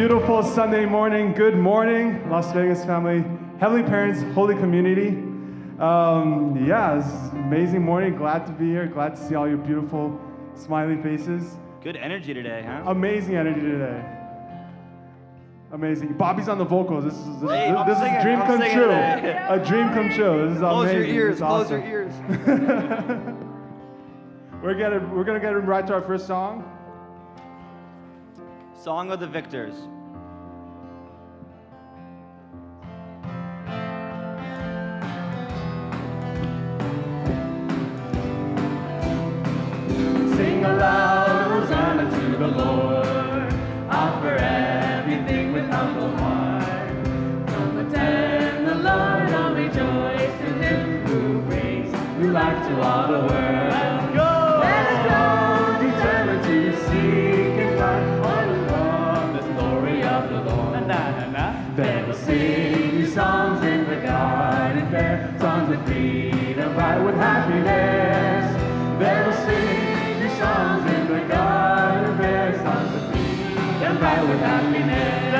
beautiful Sunday morning. Good morning, Las Vegas family, Heavenly Parents, Holy Community. It's an amazing morning. Glad to be here. Glad to see all your beautiful, smiling faces. Good energy today, huh? Amazing energy today. Amazing. Bobby's on the vocals. This is singing, a dream I'm come singing true. today. A dream come true. This is Close amazing. your ears. This is Close awesome. your ears. We're gonna get right to our first song. Song of the Victors. Sing aloud, Hosanna to the Lord. Offer everything with humble heart. Come attend the Lord, oh rejoice in Him who brings new life to all the world. Let us go, determined to seek and find all along the glory of the Lord. Then we'll sing new songs in the garden fair, songs of freedom bright with happiness. Then we'll sing new songs in the garden fair, songs of freedom bright with happiness.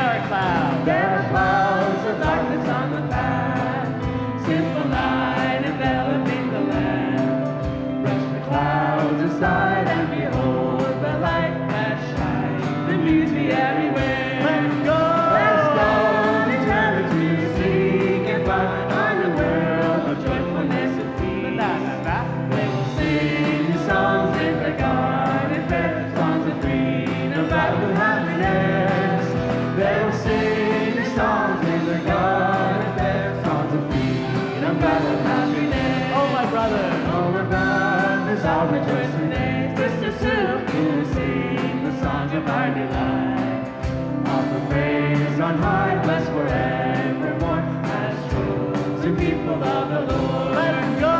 There are clouds of darkness on the path, sinful night enveloping the land. Brush the clouds aside and behold the light that shines, the beauty everywhere. Let's go, determined to seek and find on the world of joyfulness and peace. They will sing new songs in the garden fair, songs of freedom bright with happiness. They will sing new songs in the garden fair, songs of freedom bright with happiness. Oh my brothers, I'll rejoice today. Sisters too, who will sing the songs of our delight. Offer praise on high, blessed forevermore, as chosen people of the Lord. Let us go,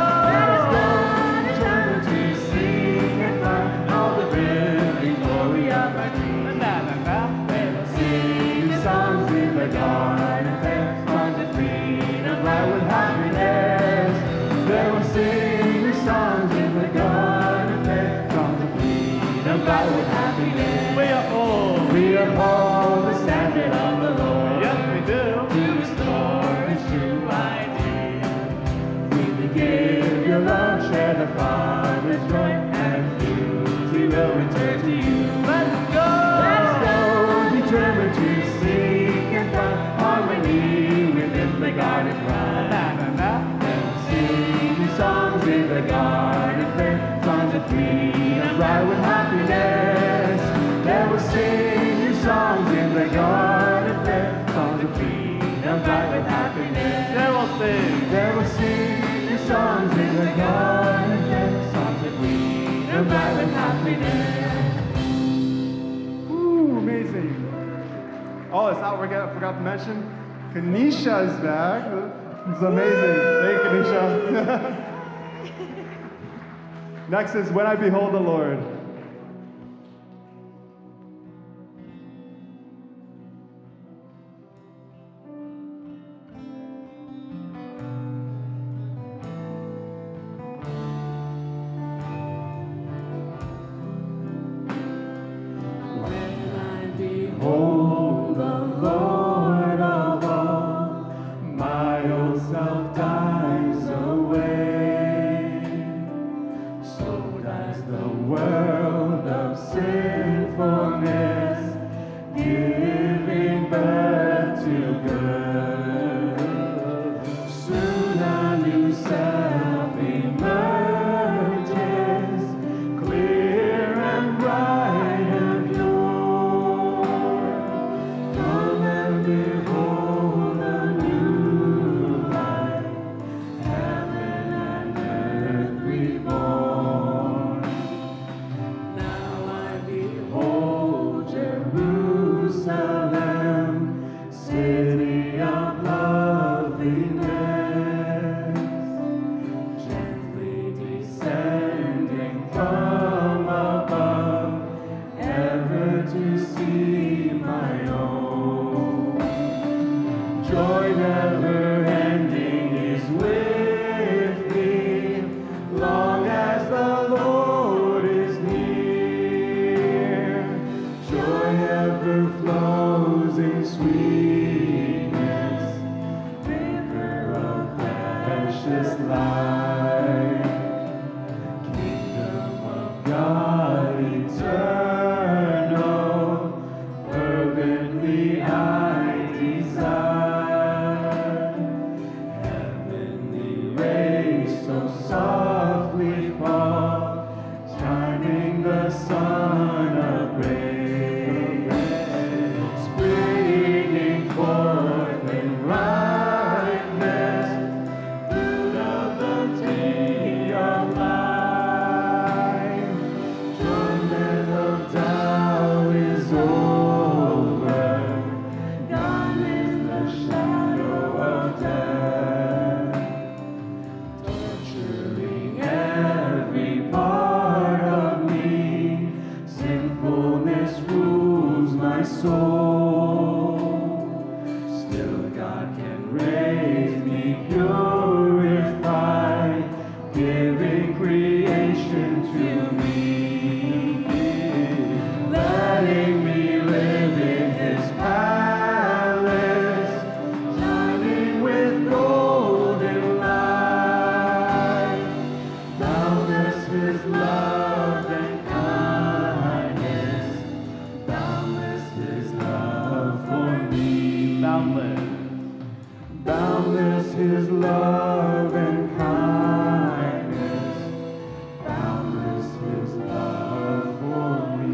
determined to seek and find all the brilliant glory of our King. They will sing new songs in the garden fair, songs of freedom bright with happiness. They will sing new songs in the garden fair, songs of freedom bright with happiness. We uphold the standard of the Lord. Yes, we do. To restore His true idea. Freely give your love, share the Father's joy, and beauty will return to you. Let's go, determined to seek and find harmony within the garden right. And sing new songs in the garden fair, songs of freedom bright with happiness. They will sing new songs in the garden fair, songs of freedom bright with happiness. They will sing new songs in the garden fair, songs of freedom bright with happiness. Ooh, amazing. Oh, it's not, I forgot to mention, Kanisha is back. It's amazing. Thank you, Kanisha. Next is When I Behold the Lord. Behold the Lord of all, my old self dies away. So dies the world of sinfulness, giving birth to good. Soon a new self emerges, clear and bright and pure. Come and behold a new life, heaven and earth reborn. Now I behold Son of grace, springing forth in rightness, fruit of the tree of life. Torment of doubt is over, gone is the shadow of death, torturing every part of me. Sinfulness rules my soul. Still God can raise me purified, giving creation to me, letting me live in His palace, shining with golden light. Boundless His love and kindness, boundless His love for me. Boundless His love and kindness, boundless His love for me.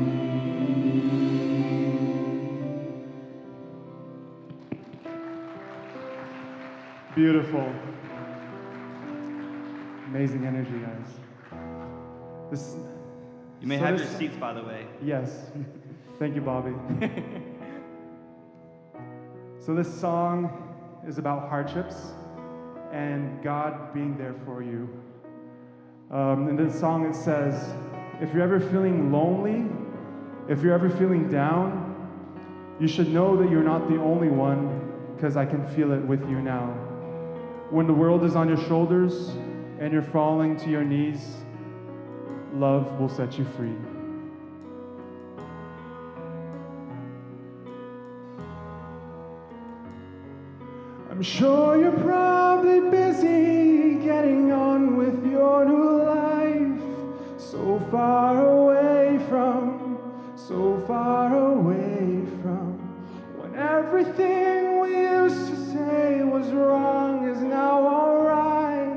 Beautiful. Amazing energy, guys. This. You may so have this- your seats, by the way. Yes. Thank you, Bobby. So this song is about hardships and God being there for you. In this song it says, if you're ever feeling lonely, if you're ever feeling down, you should know that you're not the only one, because I can feel it with you now. When the world is on your shoulders and you're falling to your knees, love will set you free. I'm sure you're probably busy getting on with your new life, so far away from when everything we used to say was wrong is now alright.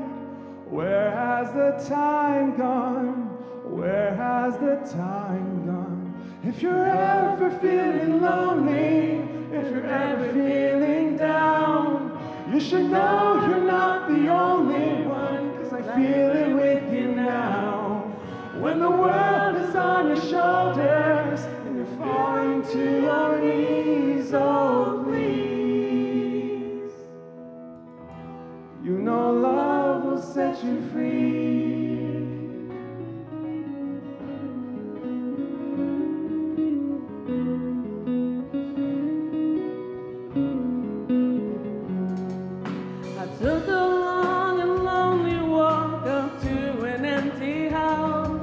Where has the time gone? Where has the time gone? If you're ever feeling lonely, if you're ever feeling down, you should know you're not the only one, 'cause I feel it with you now. When the world is on your shoulders and you're falling to your knees, oh please, you know love will set you free. I took a long and lonely walk up to an empty house.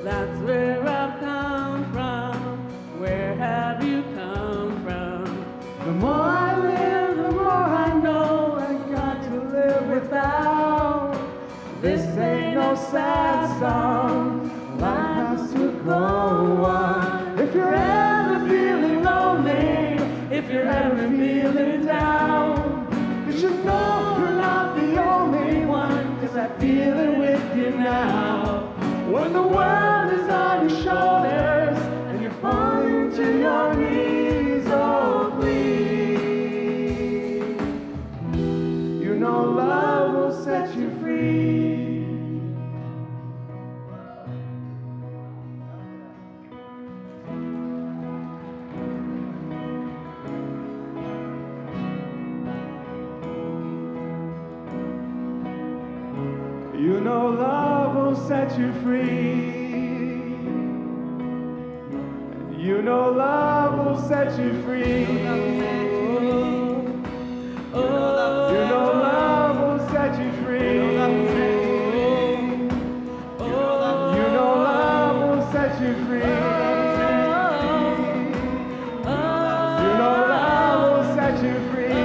That's where I've come from. Where have you come from? The more I live, the more I know I got to live without. This ain't no sad song. Life has to go on. If you're ever feeling lonely, if you're ever feeling down, you should know you're not the only one, 'cause I feel it with you now. When the world is on your shoulders and you're falling to your knees, oh please, you know love will set you free. You know love will set you free. You know love will set you free. You know love will set you free. You know love will set you free. You know love will set you free.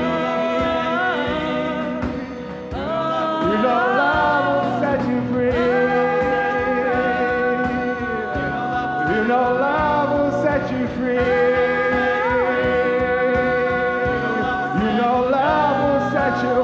You know love will set you free. You know love will set you free. You know love will set you.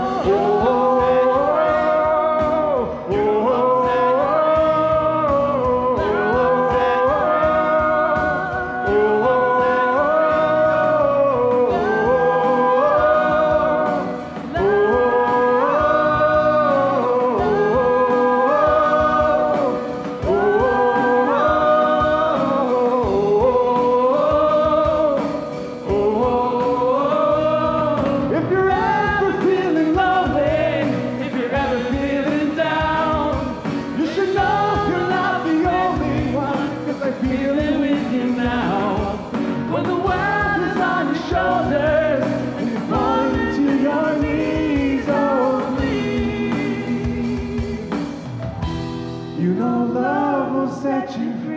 feel it with you now. When the world is on your shoulders and you fall into your knees, oh please. You know love will set you free.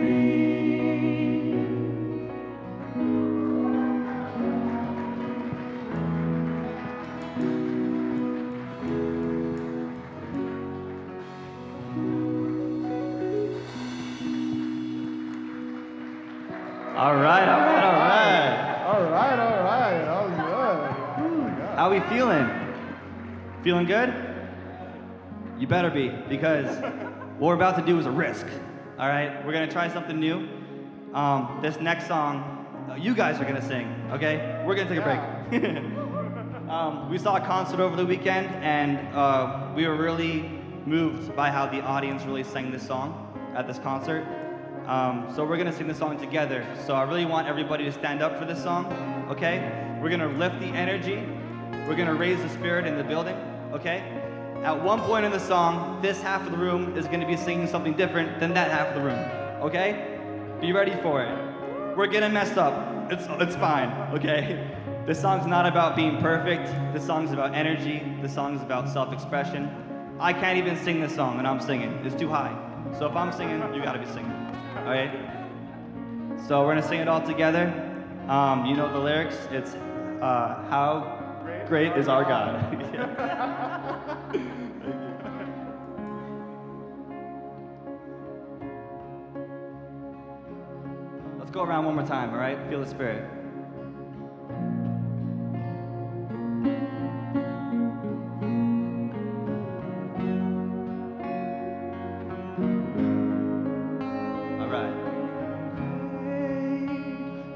All right, all right, all right. All right. That was good. Oh my God. How we feeling? Feeling good? You better be, because what we're about to do is a risk. All right, we're gonna try something new. This next song, you guys are gonna sing. Okay, we're gonna take a break. We saw a concert over the weekend, and we were really moved by how the audience really sang this song at this concert. So we're gonna sing this song together. So I really want everybody to stand up for this song, okay? We're gonna lift the energy. We're gonna raise the spirit in the building, okay? At one point in the song, this half of the room is gonna be singing something different than that half of the room, okay? Be ready for it. We're gonna mess up. It's fine, okay? This song's not about being perfect. This song's about energy. This song's about self-expression. I can't even sing this song, and I'm singing. It's too high. So if I'm singing, you gotta be singing. All right? So we're gonna sing it all together. You know the lyrics. It's how great is our God. Let's go around one more time, all right? Feel the spirit.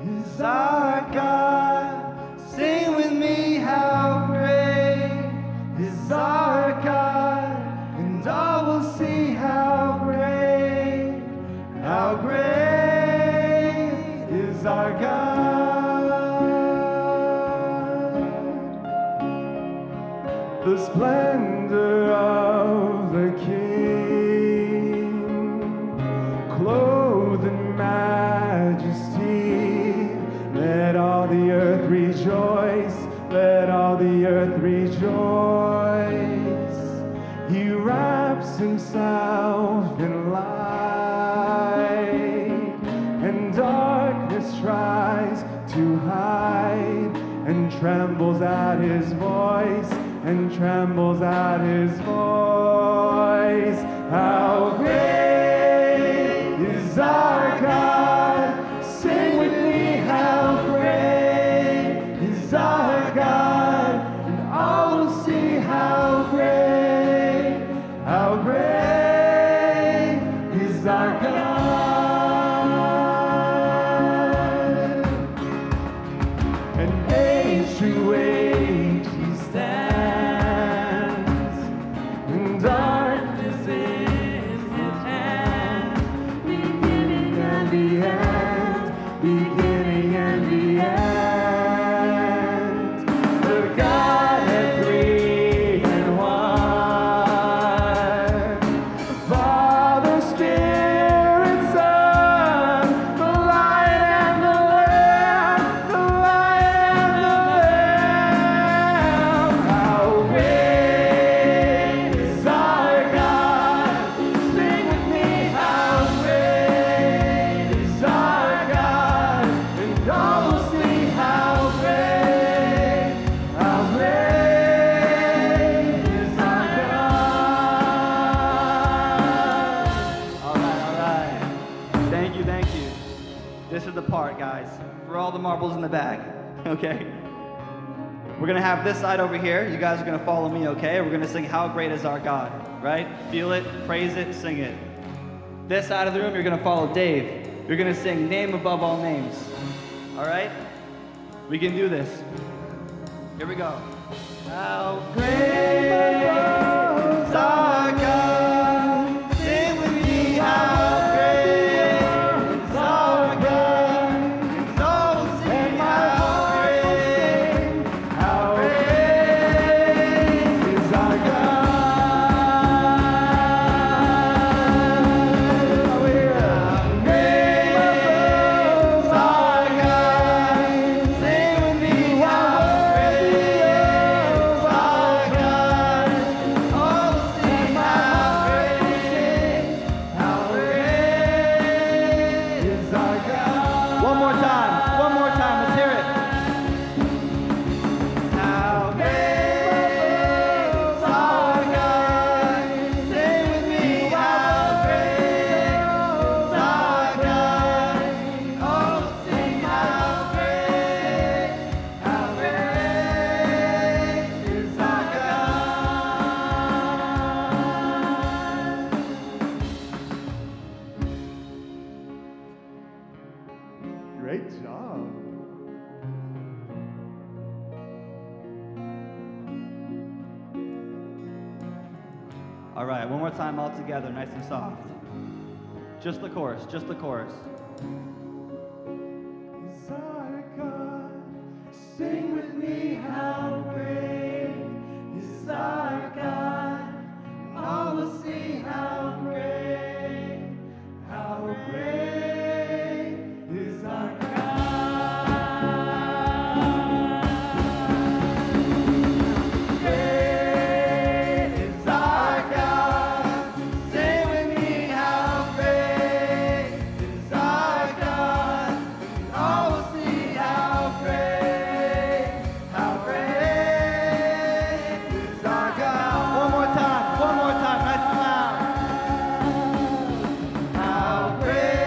Is our God, sing with me, how great is our God, and all will see how great is our God. The splendor of the King, clothed in majesty. Let all the earth rejoice, let all the earth rejoice. He wraps himself in light, and darkness tries to hide, and trembles at his voice, and trembles at his voice. How great is our God, sing with me, how great is our God, and all will see how great is our God. And age to age he stands, and darkness in his hand, beginning and the end, beginning and the end. The Godhead three and one, Father, Spirit, Son, the Lion and the Lamb, the Lion and the Lamb. How great is our God? Sing with me, how great is our God, and all will see how great is our God. All right. Thank you, thank you. This is the part, guys, for all the marbles in the bag, okay? We're gonna have this side over here. You guys are gonna follow me, okay? We're gonna sing How Great Is Our God, right? Feel it, praise it, sing it. This side of the room, you're gonna follow Dave. You're gonna sing Name Above All Names, all right? We can do this. Here we go. How great is our God? Sing with me, how great is our God? And all will sing how great is our God. Great job. All right, one more time all together, nice and soft. Just the chorus, just the chorus. Is our God, sing with me, how great is our God. All will see how great is our God. Great is our God. Sing with me, how great is our God. All will see how great is our God. One more time, nice and loud. How great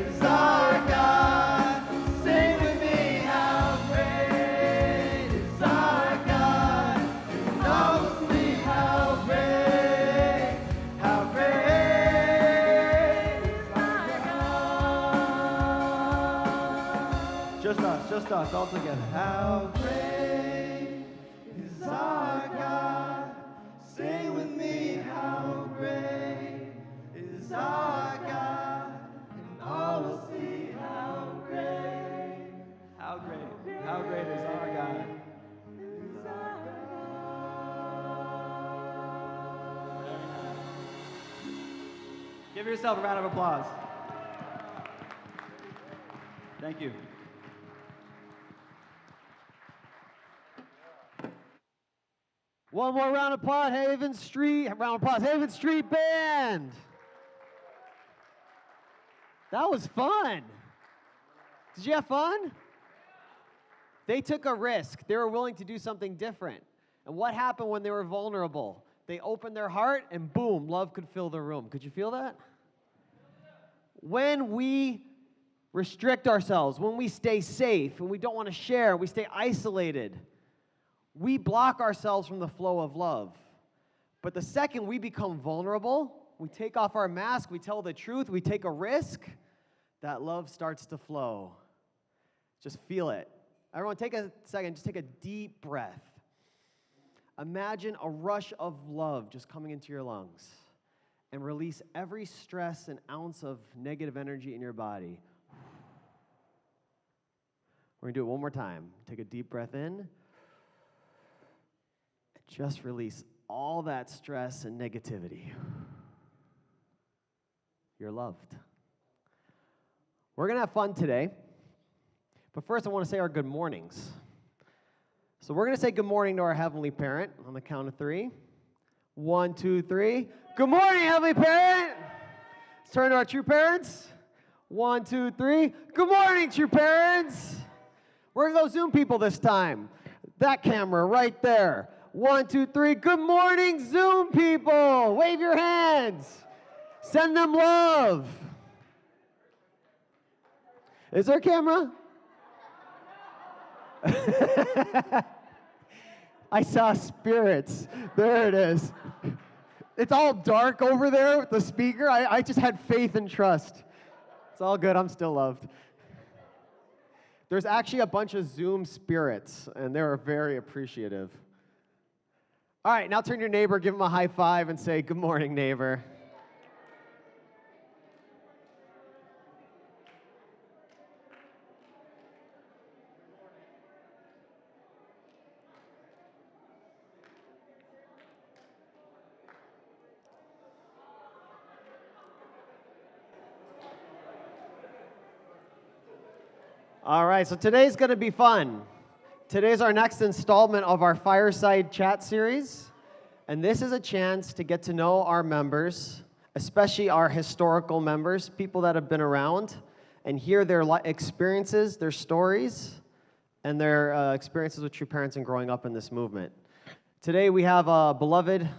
is our God. Sing with me, how great is our God. And all will see how great is our God. Just us, all together. How great is our God. Sing with me, how great is our God. And all will see how great How great is our God? is our God. Give yourself a round of applause. Thank you. One more round of applause, Haven Street. Round of applause, Haven Street Band. That was fun. Did you have fun? They took a risk. They were willing to do something different. And what happened when they were vulnerable? They opened their heart and boom, love could fill the room. Could you feel that? When we restrict ourselves, when we stay safe and we don't want to share, we stay isolated, we block ourselves from the flow of love. But the second we become vulnerable, we take off our mask, we tell the truth, we take a risk, that love starts to flow. Just feel it. Everyone, take a second, just take a deep breath. Imagine a rush of love just coming into your lungs and release every stress and ounce of negative energy in your body. We're going to do it one more time. Take a deep breath in. Just release all that stress and negativity. You're loved. We're going to have fun today. But first, I want to say our good mornings. So we're going to say good morning to our Heavenly Parent on the count of 3. 1, 2, 3. Good morning, Heavenly Parent. Let's turn to our true parents. 1, 2, 3. Good morning, true parents. We're going to go Zoom people this time. That camera right there. 1, 2, 3. Good morning, Zoom people. Wave your hands. Send them love. Is there a camera? I saw spirits. There it is. It's all dark over there with the speaker. I just had faith and trust. It's all good. I'm still loved. There's actually a bunch of Zoom spirits, and they were very appreciative. All right, now turn to your neighbor, give him a high five, and say, good morning, neighbor. All right, so today's going to be fun. Today's our next installment of our Fireside Chat series, and this is a chance to get to know our members, especially our historical members, people that have been around, and hear their experiences, their stories, and their experiences with True Parents and growing up in this movement. Today we have a beloved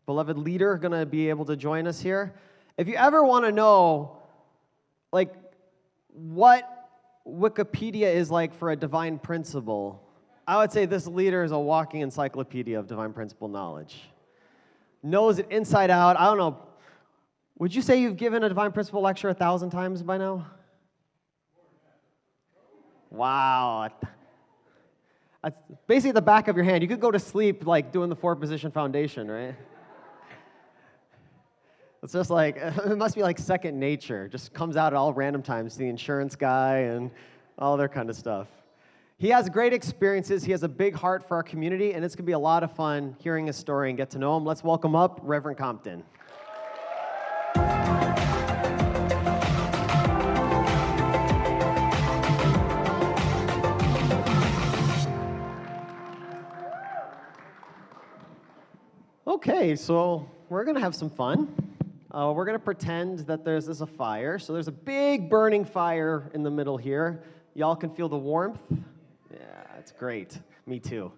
leader going to be able to join us here. If you ever want to know, like, what Wikipedia is like for a divine principle, I would say this leader is a walking encyclopedia of divine principle knowledge. Knows it inside out. I don't know. Would you say you've given a divine principle lecture 1,000 times by now? Wow. That's basically the back of your hand. You could go to sleep like doing the 4-position foundation, right? It's just like, it must be like second nature. Just comes out at all random times, the insurance guy and all their kind of stuff. He has great experiences. He has a big heart for our community, and it's going to be a lot of fun hearing his story and get to know him. Let's welcome up Reverend Compton. Okay, so we're going to have some fun. We're going to pretend that there's a fire. So there's a big burning fire in the middle here. Y'all can feel the warmth. Yeah, it's great. Me too.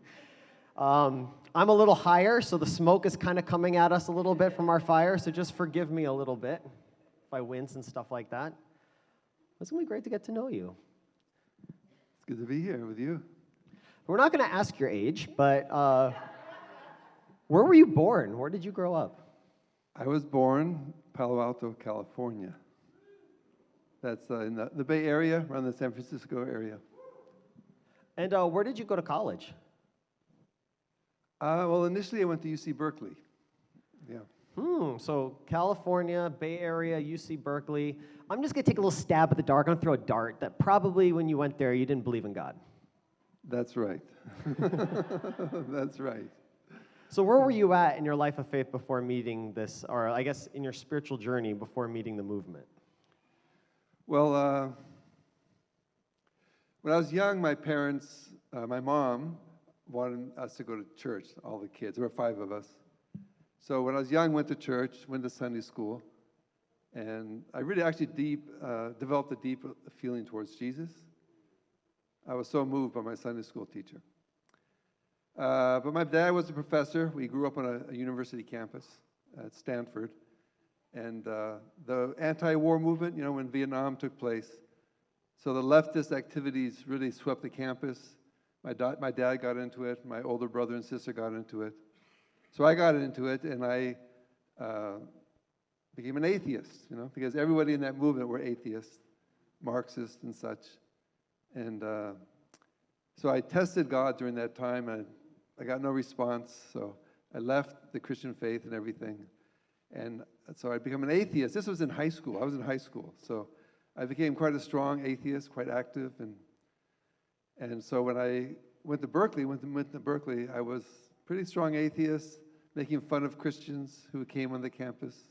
I'm a little higher, so the smoke is kind of coming at us a little bit from our fire, so just forgive me a little bit if I wince and stuff like that. It's going to be great to get to know you. It's good to be here with you. We're not going to ask your age, but where were you born? Where did you grow up? I was born Palo Alto, California. That's in the Bay Area, around the San Francisco area. And where did you go to college? Well, initially I went to UC Berkeley. Yeah. So California, Bay Area, UC Berkeley. I'm just going to take a little stab at the dark. I'm going to throw a dart that probably when you went there, you didn't believe in God. That's right. That's right. So where were you at in your life of faith before meeting this, or I guess in your spiritual journey before meeting the movement? Well, when I was young, my parents, my mom, wanted us to go to church, all the kids. There were 5 of us. So when I was young, went to church, went to Sunday school, and I really actually developed a deep feeling towards Jesus. I was so moved by my Sunday school teacher. But my dad was a professor. We grew up on a university campus at Stanford. And the anti-war movement, you know, when Vietnam took place, so the leftist activities really swept the campus. My dad got into it. My older brother and sister got into it. So I got into it, and I became an atheist, you know, because everybody in that movement were atheists, Marxists and such. And so I tested God during that time, and I got no response, so I left the Christian faith and everything. And so I became an atheist. This was in high school. I was in high school. So I became quite a strong atheist, quite active. And so when I went to Berkeley, I was a pretty strong atheist, making fun of Christians who came on the campus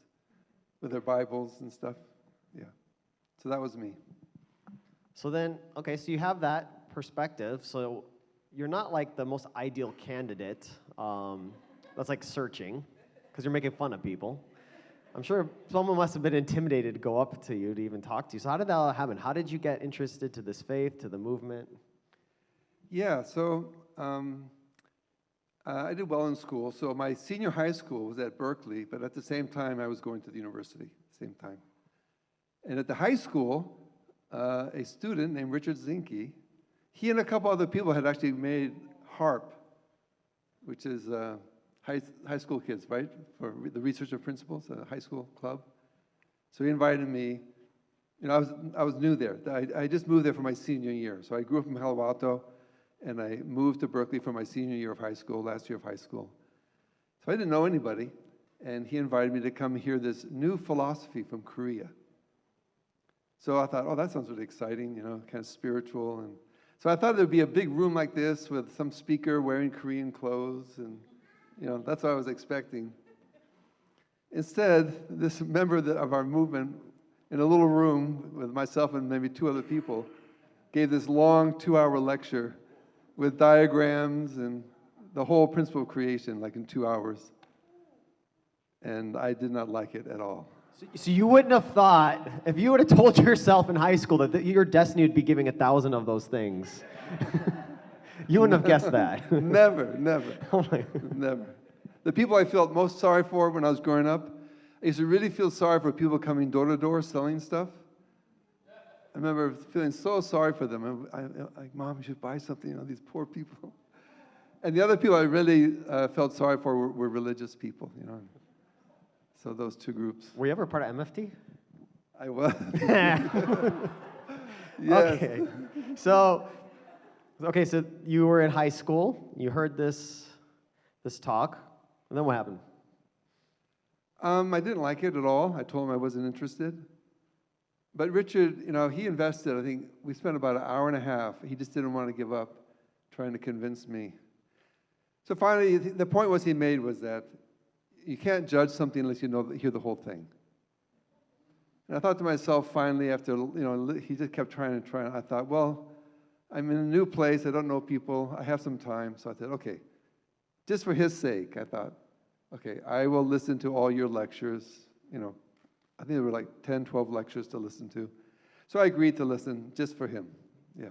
with their Bibles and stuff. Yeah. So that was me. So then, okay, so you have that perspective. So you're not like the most ideal candidate that's like searching, because you're making fun of people. I'm sure someone must have been intimidated to go up to you to even talk to you. So how did that all happen? How did you get interested to this faith, to the movement? Yeah, so I did well in school. So my senior high school was at Berkeley, but at the same time, I was going to the university, same time. And at the high school, a student named Richard Zinke, he and a couple other people had actually made HARP, which is high school kids, right? For the Research of Principles, a high school club. So he invited me. You know, I was new there. I just moved there for my senior year. So I grew up in Palo Alto, and I moved to Berkeley for my senior year of high school, last year of high school. So I didn't know anybody, and he invited me to come hear this new philosophy from Korea. So I thought, oh, that sounds really exciting, you know, kind of spiritual. And so I thought there'd be a big room like this with some speaker wearing Korean clothes, and, you know, that's what I was expecting. Instead, this member of our movement, in a little room with myself and maybe 2 other people, gave this long 2-hour lecture with diagrams and the whole principle of creation, like in 2 hours. And I did not like it at all. So you wouldn't have thought, if you would have told yourself in high school that your destiny would be giving 1,000 of those things, you wouldn't have guessed that. Never. Oh my. Never. The people I felt most sorry for when I was growing up, I used to really feel sorry for people coming door to door selling stuff. I remember feeling so sorry for them. Like, Mom, you should buy something, you know, these poor people. And the other people I really felt sorry for were religious people, you know. So those 2 groups. Were you ever part of MFT? I was. Yes. Okay. So, so you were in high school. You heard this talk, and then what happened? I didn't like it at all. I told him I wasn't interested. But Richard, he invested. I think we spent about an hour and a half. He just didn't want to give up trying to convince me. So finally, the point he made was that you can't judge something unless you hear the whole thing. And I thought to myself, finally, after, he just kept trying and trying, I thought, well, I'm in a new place. I don't know people. I have some time. So I said, okay, just for his sake, I thought, okay, I will listen to all your lectures. I think there were like 10, 12 lectures to listen to. So I agreed to listen just for him. Yeah.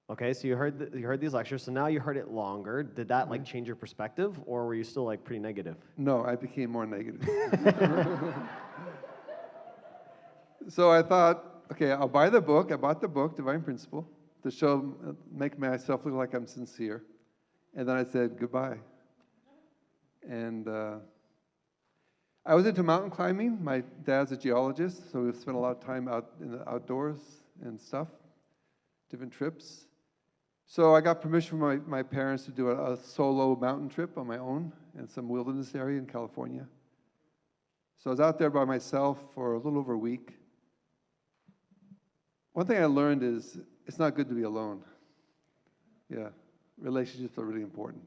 Okay, so you heard these lectures, so now you heard it longer. Did that like change your perspective, or were you still like pretty negative? No, I became more negative. So I thought, okay, I'll buy the book. I bought the book, Divine Principle, to make myself look like I'm sincere. And then I said goodbye. And I was into mountain climbing. My dad's a geologist, so we spent a lot of time out in the outdoors and stuff, different trips. So I got permission from my parents to do a solo mountain trip on my own in some wilderness area in California. So I was out there by myself for a little over a week. One thing I learned is it's not good to be alone. Yeah, relationships are really important.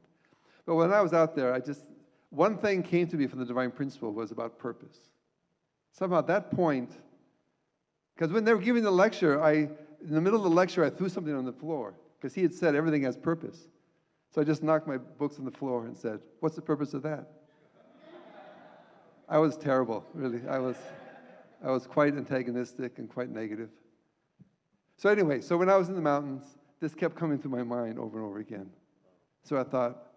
But when I was out there, one thing came to me from the Divine Principle was about purpose. Somehow at that point, because when they were giving the lecture, in the middle of the lecture, I threw something on the floor, because he had said everything has purpose. So I just knocked my books on the floor and said, what's the purpose of that? I was terrible, really. I was quite antagonistic and quite negative. So anyway, when I was in the mountains, this kept coming through my mind over and over again. So I thought,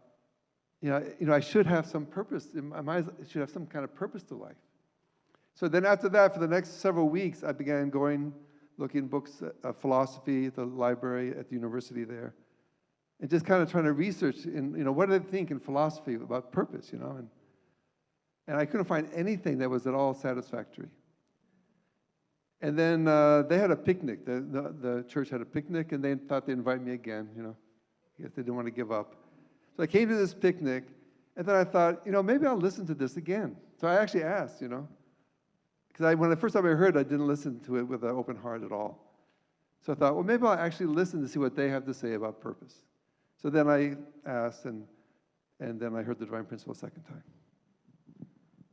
I should have some purpose. I should have some kind of purpose to life. So then after that, for the next several weeks, I began looking books of philosophy at the library at the university there, and just kind of trying to research what do they think in philosophy about purpose, and I couldn't find anything that was at all satisfactory. And then they had a picnic. The church had a picnic, and they thought they'd invite me again, I guess they didn't want to give up. So I came to this picnic, and then I thought, maybe I'll listen to this again. So I actually asked, because when the first time I heard, I didn't listen to it with an open heart at all. So I thought, well, maybe I'll actually listen to see what they have to say about purpose. So then I asked, and then I heard the Divine Principle a second time.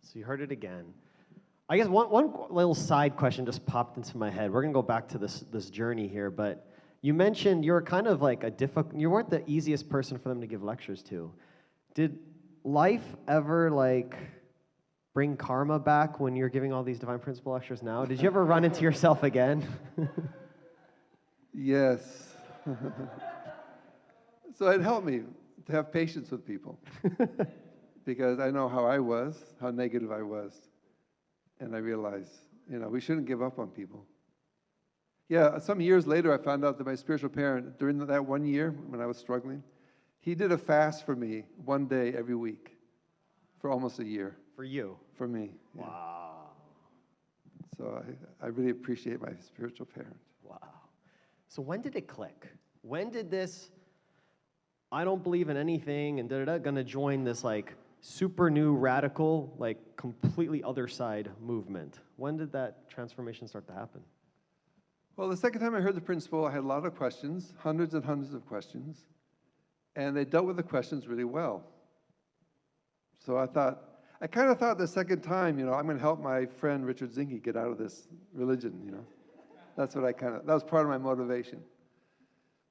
So you heard it again. I guess one little side question just popped into my head. We're going to go back to this journey here, but you mentioned you were kind of like you weren't the easiest person for them to give lectures to. Did life ever bring karma back when you're giving all these Divine Principle lectures now? Did you ever run into yourself again? Yes. So it helped me to have patience with people because I know how negative I was. And I realized, we shouldn't give up on people. Yeah, some years later, I found out that my spiritual parent, during that 1 year when I was struggling, he did a fast for me one day every week for almost a year. For you? For me. Yeah. Wow. So I really appreciate my spiritual parent. Wow. So when did it click? When did this, I don't believe in anything and gonna join this super new, radical, completely other side movement? When did that transformation start to happen? Well, the second time I heard the principle, I had a lot of questions, hundreds and hundreds of questions, and they dealt with the questions really well. So I kind of thought the second time, I'm going to help my friend Richard Zinke get out of this religion, That was part of my motivation.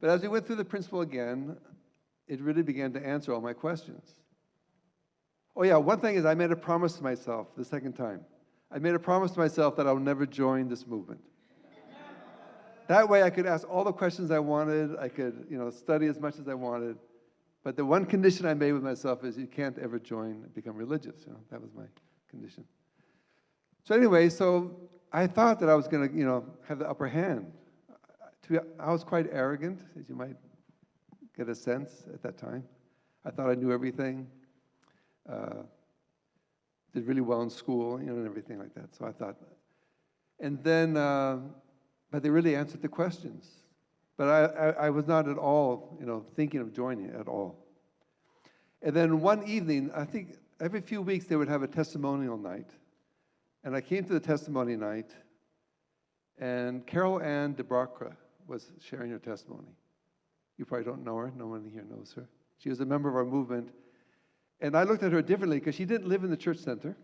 But as we went through the principle again, it really began to answer all my questions. Oh yeah, one thing is I made a promise to myself the second time. I made a promise to myself that I will never join this movement. That way I could ask all the questions I wanted, I could study as much as I wanted, but the one condition I made with myself is you can't ever join and become religious. That was my condition. So anyway, I thought that I was going to have the upper hand. I was quite arrogant, as you might get a sense at that time. I thought I knew everything. Did really well in school, and everything like that. So I thought, and then but they really answered the questions. But I was not at all, thinking of joining at all. And then one evening, I think every few weeks they would have a testimonial night. And I came to the testimony night, and Carol Ann DeBracra was sharing her testimony. You probably don't know her. No one here knows her. She was a member of our movement. And I looked at her differently because she didn't live in the church center.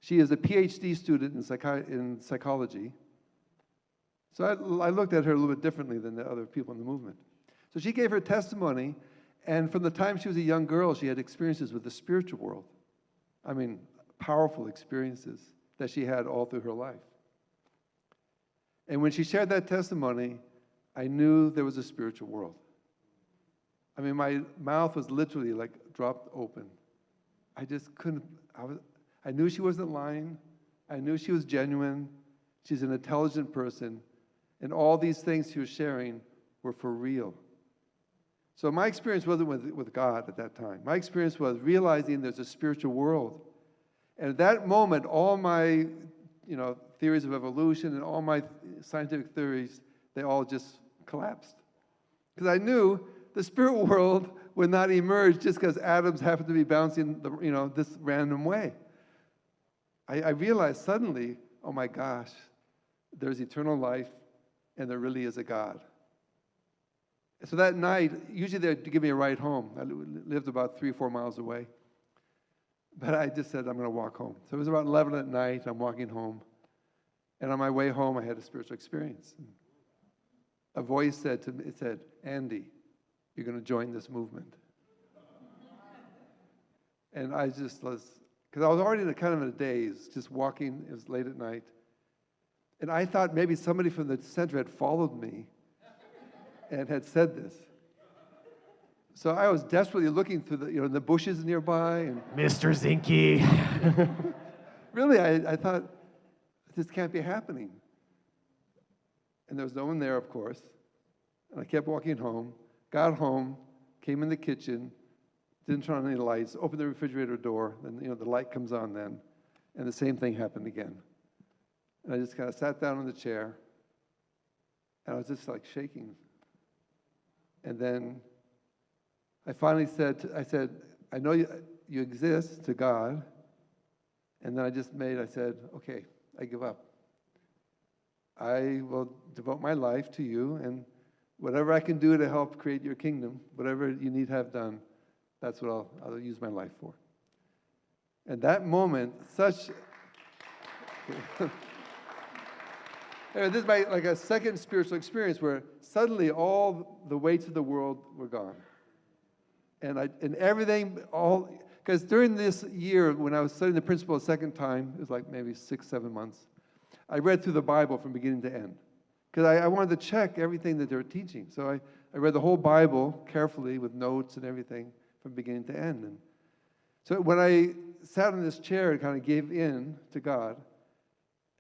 She is a PhD student in psychology. So I looked at her a little bit differently than the other people in the movement. So she gave her testimony, and from the time she was a young girl, she had experiences with the spiritual world. I mean, powerful experiences that she had all through her life. And when she shared that testimony, I knew there was a spiritual world. I mean, my mouth was literally like dropped open. I just couldn't, I knew she wasn't lying. I knew she was genuine. She's an intelligent person. And all these things she was sharing were for real. So my experience wasn't with God at that time. My experience was realizing there's a spiritual world. And at that moment, all my, theories of evolution and all my scientific theories, they all just collapsed. Because I knew the spirit world would not emerge just because atoms happen to be bouncing, this random way. I realized suddenly, oh my gosh, there's eternal life, and there really is a God. So that night, usually they'd give me a ride home. I lived about 3 or 4 miles away. But I just said, I'm going to walk home. So it was about 11 at night. I'm walking home. And on my way home, I had a spiritual experience. A voice said to me, it said, Andy, you're going to join this movement. And I just was, because I was already in a daze, just walking. It was late at night. And I thought maybe somebody from the center had followed me and had said this. So I was desperately looking through the bushes nearby. And Mr. Zinke. really, I thought, this can't be happening. And there was no one there, of course. And I kept walking home, got home, came in the kitchen, didn't turn on any lights, opened the refrigerator door, and the light comes on then. And the same thing happened again. And I just kind of sat down in the chair, and I was just like shaking. And then I finally said, I know you exist to God. And then I said, okay, I give up. I will devote my life to you, and whatever I can do to help create your kingdom, whatever you need to have done, that's what I'll use my life for. And that moment, this is like a second spiritual experience where suddenly all the weights of the world were gone. And everything, because during this year, when I was studying the principle a second time, it was like maybe 6, 7 months, I read through the Bible from beginning to end. Because I wanted to check everything that they were teaching. So I read the whole Bible carefully with notes and everything from beginning to end. And so when I sat in this chair and kind of gave in to God,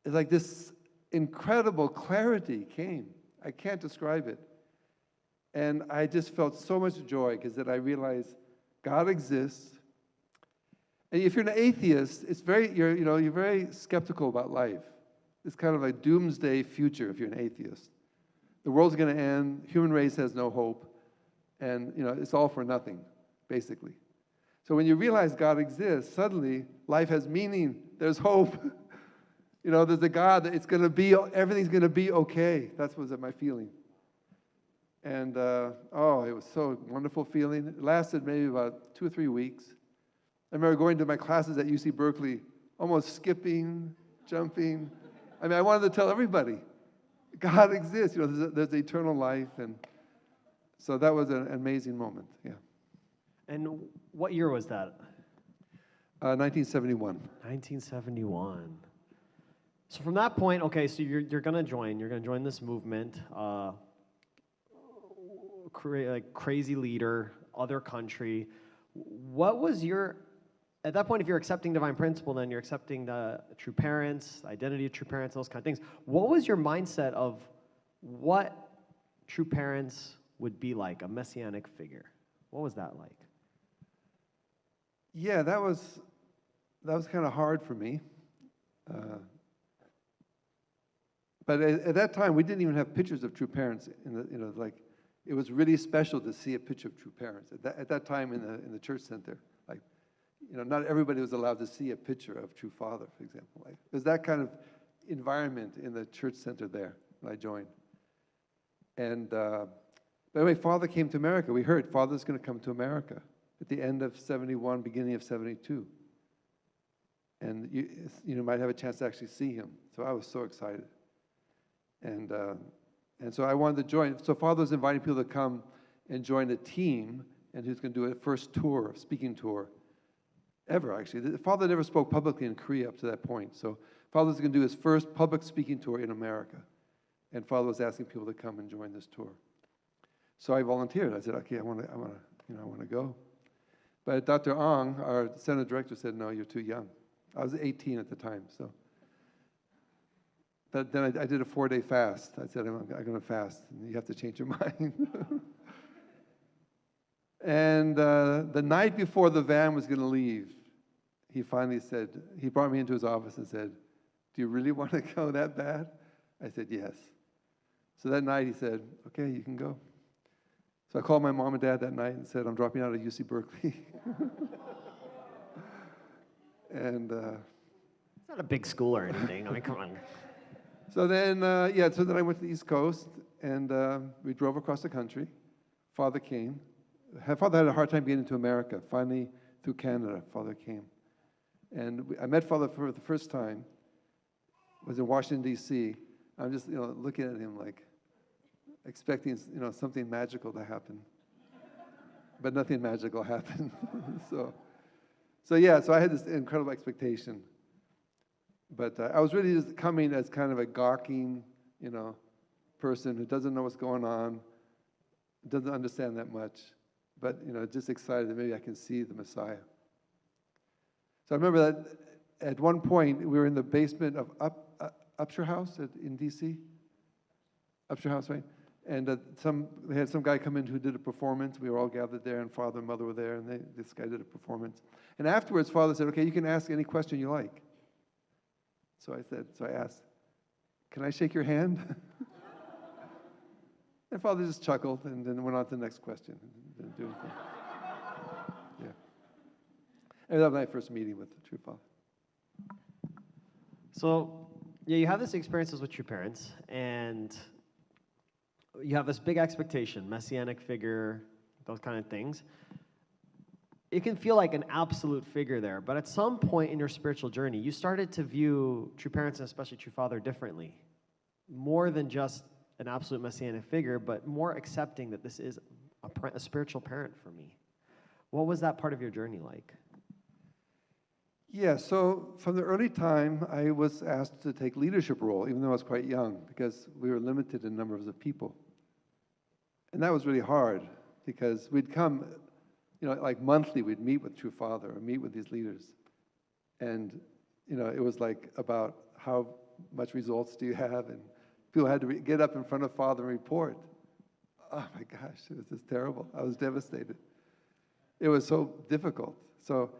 it's like this incredible clarity came. I can't describe it. And I just felt so much joy because that I realized God exists. And if you're an atheist, you're very skeptical about life. It's kind of a doomsday future if you're an atheist. The world's going to end, human race has no hope, and it's all for nothing, basically. So when you realize God exists, suddenly life has meaning. There's hope. There's a God that everything's going to be okay. That was my feeling. And, it was so wonderful feeling. It lasted maybe about 2 or 3 weeks. I remember going to my classes at UC Berkeley, almost skipping, jumping. I mean, I wanted to tell everybody, God exists. There's eternal life. And so that was an amazing moment, yeah. And what year was that? 1971. 1971. So from that point, okay, so you're going to join this movement. Crazy leader, other country. What was at that point, if you're accepting divine principle, then you're accepting the true parents, identity of true parents, those kind of things. What was your mindset of what true parents would be like, a messianic figure? What was that like? Yeah, that was kind of hard for me. But at that time, we didn't even have pictures of true parents. Like it was really special to see a picture of true parents at that time in the church center. Like, not everybody was allowed to see a picture of true father, for example. Like, there's that kind of environment in the church center there when I joined. And but anyway, Father came to America. We heard Father's going to come to America at the end of 71, beginning of 72. And you might have a chance to actually see him. So I was so excited. And so I wanted to join. So Father was inviting people to come and join a team, and who's going to do a first tour, speaking tour, ever actually. Father never spoke publicly in Korea up to that point. So Father's going to do his first public speaking tour in America. And Father was asking people to come and join this tour. So I volunteered. I said, okay, I want to go. But Dr. Ong, our center director, said, no, you're too young. I was 18 at the time, so. But then I did a 4-day fast. I said, I'm going to fast. And you have to change your mind. And the night before the van was going to leave, he finally said, he brought me into his office and said, do you really want to go that bad? I said, yes. So that night he said, okay, you can go. So I called my mom and dad that night and said, I'm dropping out of UC Berkeley. And It's not a big school or anything. I mean, come on. so then I went to the East Coast, and we drove across the country. Father came. Father had a hard time getting into America. Finally, through Canada, Father came. And I met Father for the first time. I was in Washington, D.C. I'm just, looking at him like, expecting, something magical to happen. But nothing magical happened. So I had this incredible expectation. But I was really just coming as kind of a gawking, person who doesn't know what's going on, doesn't understand that much, but, just excited that maybe I can see the Messiah. So I remember that at one point, we were in the basement of Upshur House in D.C. Upshur House, right? And they had some guy come in who did a performance. We were all gathered there, and Father and Mother were there, and this guy did a performance. And afterwards, Father said, okay, you can ask any question you like. So I asked, can I shake your hand? And Father just chuckled and then went on to the next question. Didn't do anything. Yeah. And that was my first meeting with the true Father. So, yeah, you have this experiences with your parents, and you have this big expectation, messianic figure, those kind of things. It can feel like an absolute figure there, but at some point in your spiritual journey, you started to view true parents, and especially true Father, differently. More than just an absolute messianic figure, but more accepting that this is a spiritual parent for me. What was that part of your journey like? Yeah, so from the early time, I was asked to take leadership role, even though I was quite young, because we were limited in numbers of people. And that was really hard, because we'd come, like monthly, we'd meet with True Father or meet with these leaders. And, it was like about how much results do you have, and people had to get up in front of Father and report. Oh my gosh, it was just terrible. I was devastated. It was so difficult. So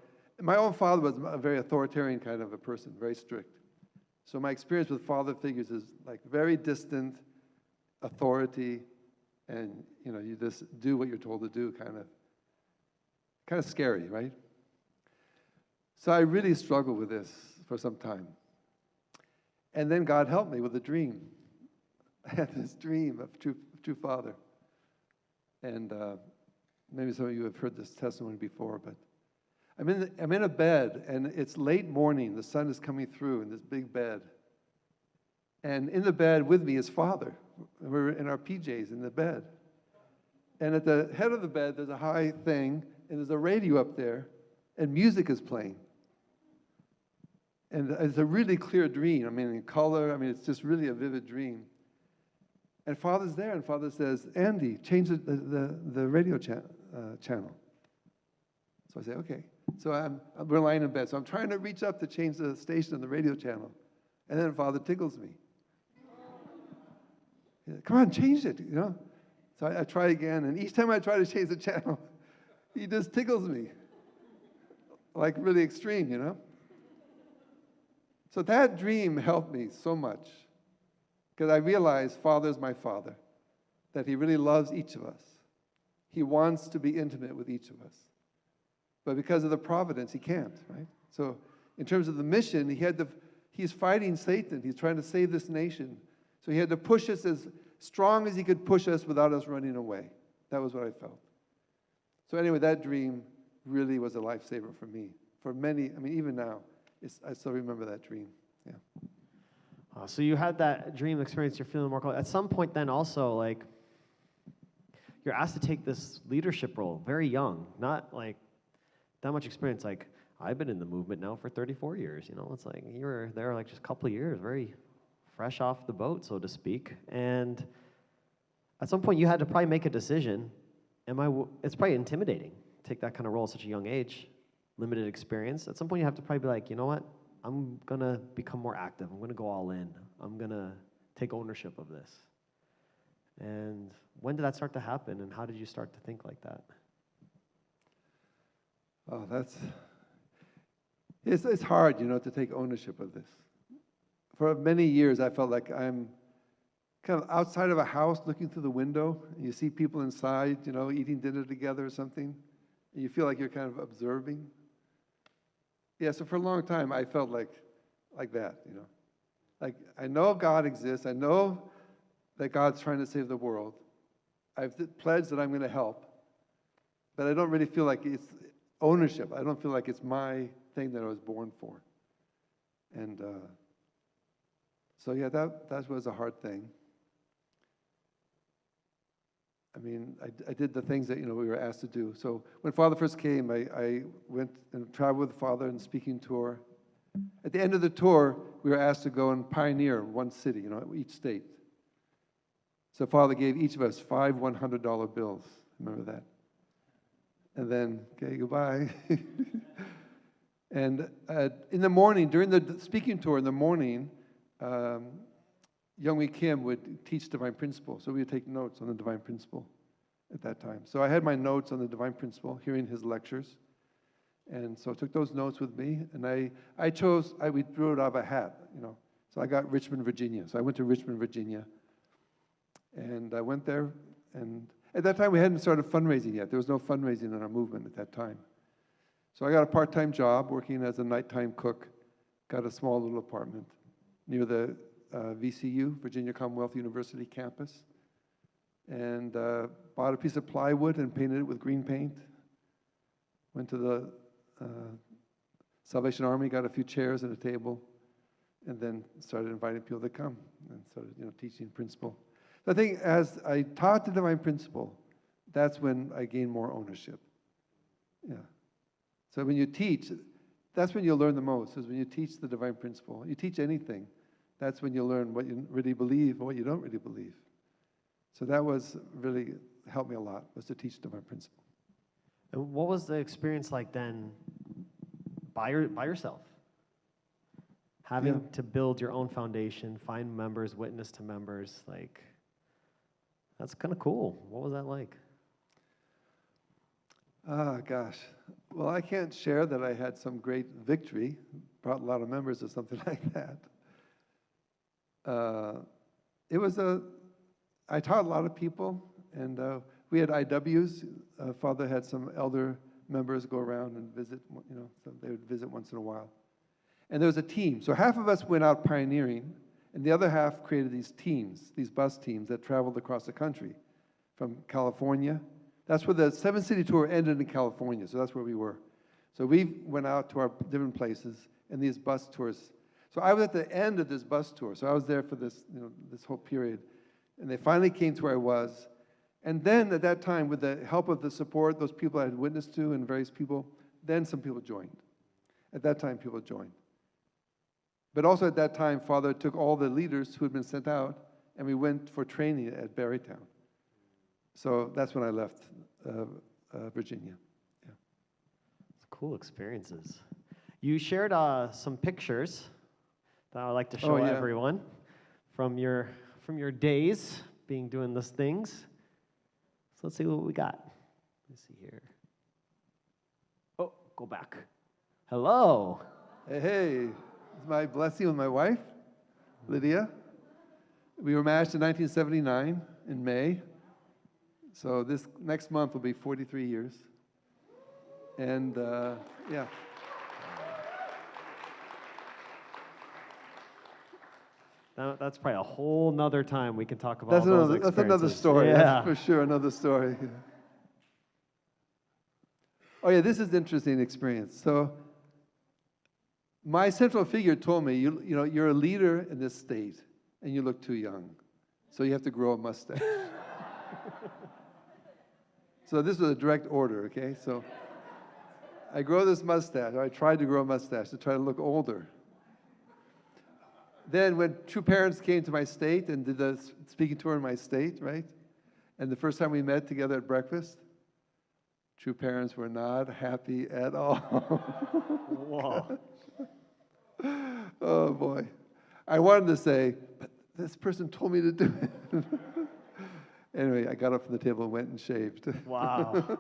my own father was a very authoritarian kind of a person, very strict. So my experience with father figures is like very distant authority, and you just do what you're told to do, kind of scary, right? So I really struggled with this for some time. And then God helped me with a dream. I had this dream of true Father. And maybe some of you have heard this testimony before, but I'm in a bed, and it's late morning. The sun is coming through in this big bed. And in the bed with me is Father. We're in our PJs in the bed. And at the head of the bed, there's a high thing, and there's a radio up there, and music is playing. And it's a really clear dream. In color. It's just really a vivid dream. And Father's there, and Father says, Andy, change the radio channel. So I say, okay. So we're lying in bed. So I'm trying to reach up to change the station on the radio channel. And then Father tickles me. Come on, change it, So I try again, and each time I try to change the channel, he just tickles me. Like really extreme, So that dream helped me so much. because I realized Father is my Father, that He really loves each of us. He wants to be intimate with each of us. But because of the providence, He can't, right? So in terms of the mission, He's fighting Satan. He's trying to save this nation. So He had to push us as strong as He could push us without us running away. That was what I felt. So anyway, that dream really was a lifesaver for me. For many, I mean, even now, I still remember that dream. Yeah. So you had that dream experience, you're feeling more called. At some point then also, like, you're asked to take this leadership role very young, not like that much experience. Like, I've been in the movement now for 34 years, you know, it's like you were there like just a couple of years, very fresh off the boat, so to speak. And at some point you had to probably make a decision. It's probably intimidating to take that kind of role at such a young age, limited experience. At some point you have to probably be like, you know what, I'm gonna become more active, I'm gonna go all in, I'm gonna take ownership of this. And when did that start to happen, and how did you start to think like that? Oh, it's hard, you know, to take ownership of this. For many years, I felt like I'm kind of outside of a house looking through the window, and you see people inside, you know, eating dinner together or something, and you feel like you're kind of observing. Yeah, so for a long time, I felt like that, you know. Like, I know God exists, I know that God's trying to save the world. I've pledged that I'm going to help, but I don't really feel like it's ownership. I don't feel like it's my thing that I was born for. And so, yeah, that was a hard thing. I mean, I did the things that, you know, we were asked to do. So when Father first came, I went and traveled with Father on a speaking tour. At the end of the tour, we were asked to go and pioneer one city, you know, each state. So Father gave each of us 5 $100 bills. Remember that? And then, okay, goodbye. And in the morning, during the speaking tour in the morning, Youngmi Kim would teach Divine Principle. So we would take notes on the Divine Principle at that time. So I had my notes on the Divine Principle, hearing his lectures. And so I took those notes with me, and we drew it out of a hat, you know. So I got Richmond, Virginia. So I went to Richmond, Virginia. And I went there, and at that time we hadn't started fundraising yet. There was no fundraising in our movement at that time. So I got a part-time job working as a nighttime cook, got a small little apartment near the VCU, Virginia Commonwealth University campus, and bought a piece of plywood and painted it with green paint. Went to the Salvation Army, got a few chairs and a table, and then started inviting people to come and started, you know, teaching principle. So I think as I taught the Divine Principle, that's when I gained more ownership. Yeah. So when you teach, that's when you'll learn the most, is when you teach the Divine Principle. You teach anything, that's when you learn what you really believe and what you don't really believe. So that was really helped me a lot, was to teach Divine Principle. And what was the experience like then by yourself? Having to build your own foundation, find members, witness to members, like, that's kind of cool. What was that like? Gosh. Well, I can't share that I had some great victory, brought a lot of members or something like that. I taught a lot of people, and we had IWs. Father had some elder members go around and visit, you know, so they would visit once in a while. And there was a team. So half of us went out pioneering, and the other half created these teams, these bus teams that traveled across the country from California. That's where the 7-city tour ended in California, so that's where we were. So we went out to our different places in these bus tours. So I was at the end of this bus tour, so I was there for this, you know, this whole period. And they finally came to where I was. And then at that time, with the help of the support, those people I had witnessed to and various people, then some people joined. At that time, people joined. But also at that time, Father took all the leaders who had been sent out, and we went for training at Barrytown. So that's when I left Virginia. Yeah. Cool experiences. You shared some pictures that I'd like to show everyone from your days doing these things. So let's see what we got. Let's see here. Oh, go back. Hello. Hey, it's my blessing with my wife, Lydia. We were matched in 1979 in May. So this next month will be 43 years. And yeah. That's probably a whole nother time we can talk about That's all those another experiences. story. Yeah. That's for sure another story. Yeah. Oh yeah, this is an interesting experience. So my central figure told me, you know, you're a leader in this state, and you look too young, so you have to grow a mustache. So this was a direct order, okay? So I grow this mustache, or I tried to grow a mustache to try to look older. Then when True Parents came to my state and did the speaking tour in my state, right? And the first time we met together at breakfast, True Parents were not happy at all. Whoa. Oh boy. I wanted to say, but this person told me to do it. Anyway, I got up from the table and went and shaved. Wow.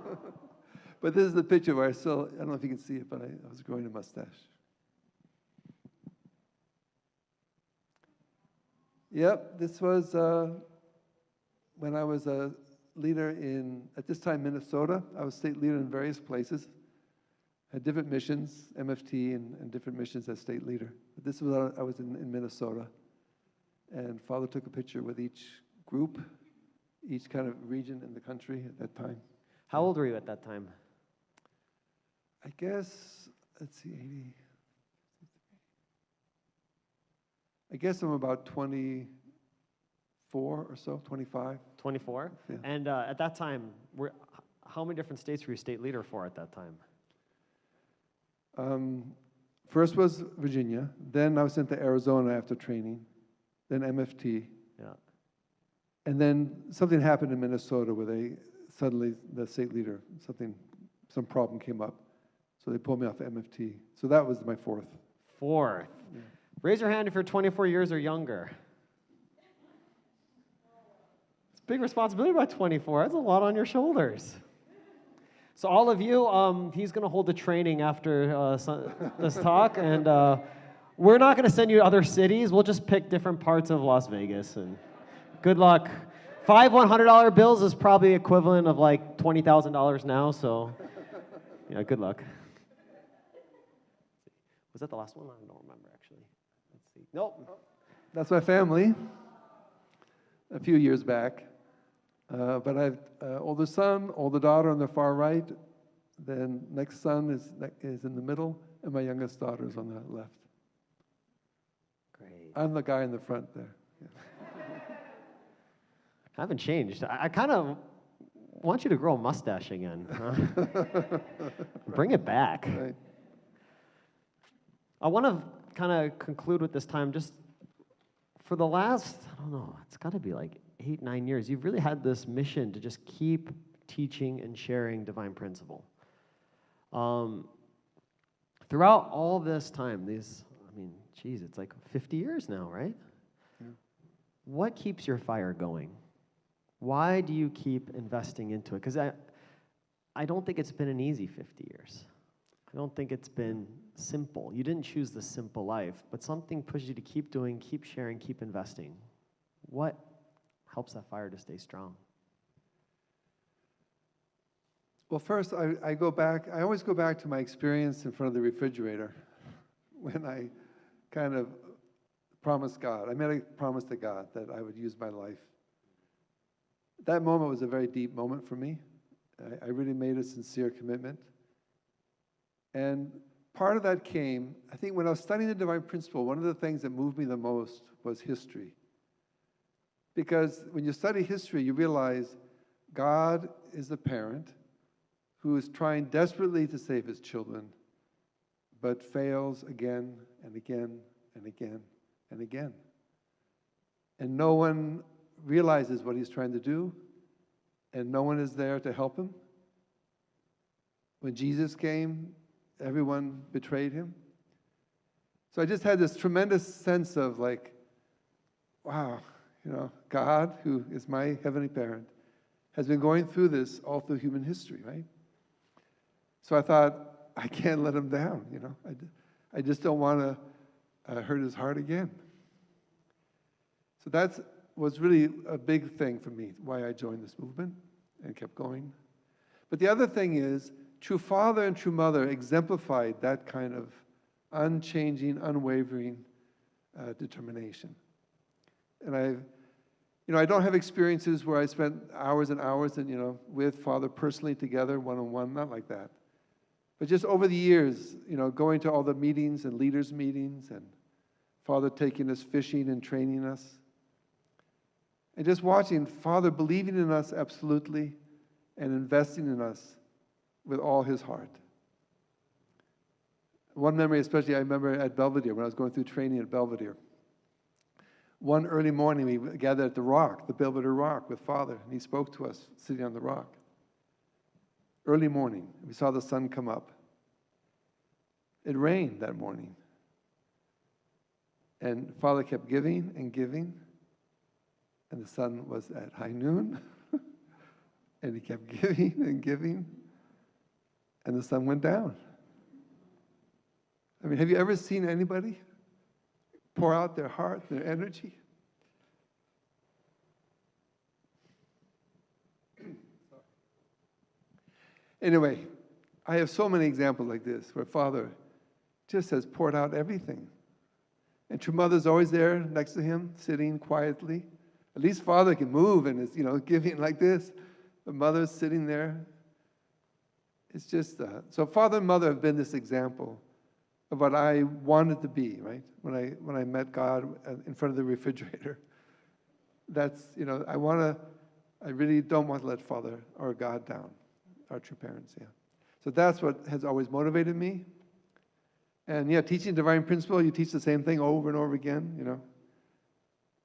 But this is the picture where I don't know if you can see it, but I was growing a mustache. Yep, this was when I was a leader in, at this time, Minnesota. I was state leader in various places. Had different missions, MFT, and different missions as state leader. But this was, I was in Minnesota. And Father took a picture with each group, each kind of region in the country at that time. How old were you at that time? I guess, let's see, 80. I guess I'm about 24 or so, 25. 24? Yeah. And at that time, how many different states were you state leader for at that time? First was Virginia, then I was sent to Arizona after training, then MFT, Yeah. and then something happened in Minnesota where suddenly the state leader, some problem came up, so they pulled me off MFT. So that was my fourth. Fourth. Yeah. Raise your hand if you're 24 years or younger. It's a big responsibility by 24. That's a lot on your shoulders. So all of you, he's going to hold the training after this talk, and we're not going to send you to other cities. We'll just pick different parts of Las Vegas, and good luck. 5 $100 bills is probably equivalent of like $20,000 now, so yeah, good luck. Was that the last one? I don't remember, actually. Let's see. Nope. That's my family, a few years back. But I have older son, older daughter on the far right. Then next son is in the middle, and my youngest daughter is on the left. Great. I'm the guy in the front there. Yeah. I haven't changed. I kind of want you to grow a mustache again. Huh? Bring it back. Right. I want to kind of conclude with this time. Just for the last, I don't know, it's got to be like 8, 9 years, you've really had this mission to just keep teaching and sharing divine principle. Throughout all this time, it's like 50 years now, right? Yeah. What keeps your fire going? Why do you keep investing into it? Because I don't think it's been an easy 50 years. I don't think it's been simple. You didn't choose the simple life, but something pushes you to keep doing, keep sharing, keep investing. What helps that fire to stay strong? Well, first, I always go back to my experience in front of the refrigerator when I kind of promised God. I made a promise to God that I would use my life. That moment was a very deep moment for me. I really made a sincere commitment. And part of that came, I think when I was studying the divine principle, one of the things that moved me the most was history. Because when you study history, you realize God is the parent who is trying desperately to save his children, but fails again and again and again and again. And no one realizes what he's trying to do, and no one is there to help him. When Jesus came, everyone betrayed him. So I just had this tremendous sense of like, wow, God, who is my heavenly parent, has been going through this all through human history, right? So I thought, I can't let him down, I just don't want to hurt his heart again. So was really a big thing for me, why I joined this movement and kept going. But the other thing is, true father and true mother exemplified that kind of unchanging, unwavering determination. And I don't have experiences where I spent hours and hours and, with Father personally together, one-on-one, not like that. But just over the years, going to all the meetings and leaders' meetings and Father taking us fishing and training us. And just watching Father believing in us absolutely and investing in us with all his heart. One memory especially I remember at Belvedere, when I was going through training at Belvedere. One early morning, we gathered at the rock, the Belvedere Rock, with Father, and he spoke to us sitting on the rock. Early morning, we saw the sun come up. It rained that morning. And Father kept giving and giving, and the sun was at high noon, and he kept giving and giving, and the sun went down. I mean, have you ever seen anybody pour out their heart, their energy? Anyway, I have so many examples like this where Father just has poured out everything. And true mother's always there next to him, sitting quietly. At least Father can move and is, giving like this. The mother's sitting there. It's just, so Father and Mother have been this example of what I wanted to be, right? When I met God in front of the refrigerator. That's, I really don't want to let Father or God down, our true parents, yeah. So that's what has always motivated me. And yeah, teaching divine principle, you teach the same thing over and over again,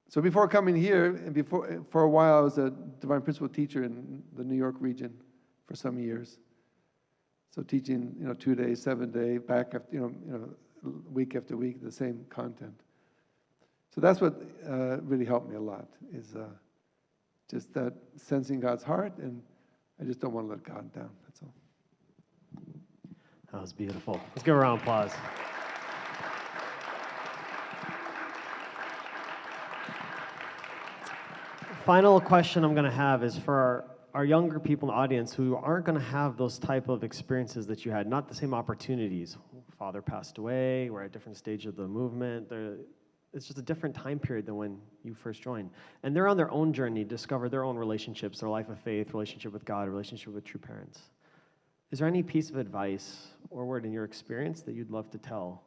So before coming here, and for a while I was a divine principle teacher in the New York region for some years. So teaching, 2 days, 7 day, back after, week after week, the same content. So that's what really helped me a lot, is just that sensing God's heart, and I just don't want to let God down, that's all. That was beautiful. Let's give a round of applause. Final question I'm going to have is for our younger people in the audience who aren't going to have those type of experiences that you had, not the same opportunities. Father passed away, we're at a different stage of the movement. It's just a different time period than when you first joined. And they're on their own journey to discover their own relationships, their life of faith, relationship with God, relationship with true parents. Is there any piece of advice or word in your experience that you'd love to tell